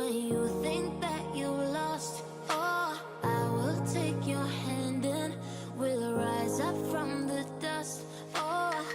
when you think that you lost. Oh, I will take your hand and we'll rise up from the dust. Oh,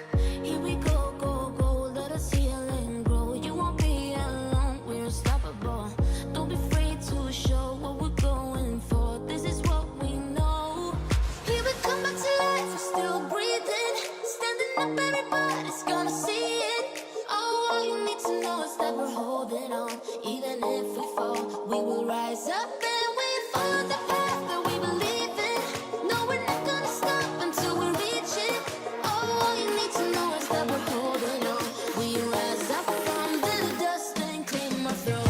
here we go, go, go, let us heal and grow. You won't be alone, we're unstoppable. Don't be afraid to show what we're going for. This is what we know. Here we come back to life, we're still breathing. Standing up, everybody's gonna see it. Oh, all you need to know is that we're holding on. Even if we fall, we will rise up and we follow the path that we believe in. No, we're not gonna stop until we reach it. Oh, all you need to know is that we're holding on. We rise up from the dust and claim our throne.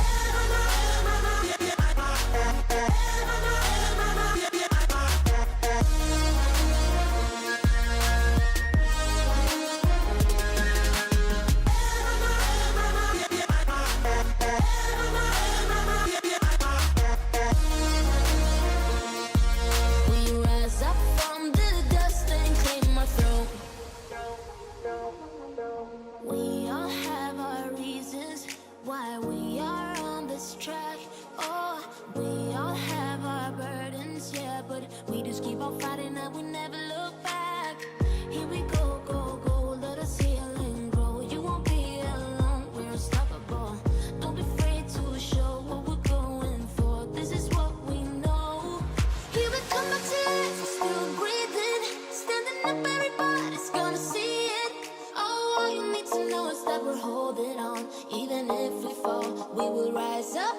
We all have our reasons why we are on this track. Oh, we all have our burdens, yeah, but we just keep on fighting and we never look back. Here we go, go, go, let us heal and grow. You won't be alone, we're unstoppable. Don't be afraid to show what we're going for. This is what we know. Here we come back to life, we're still breathing. Standing up, everybody's gonna see it. Oh, all you need to know is that we're holding on. Even if we fall, we will rise up.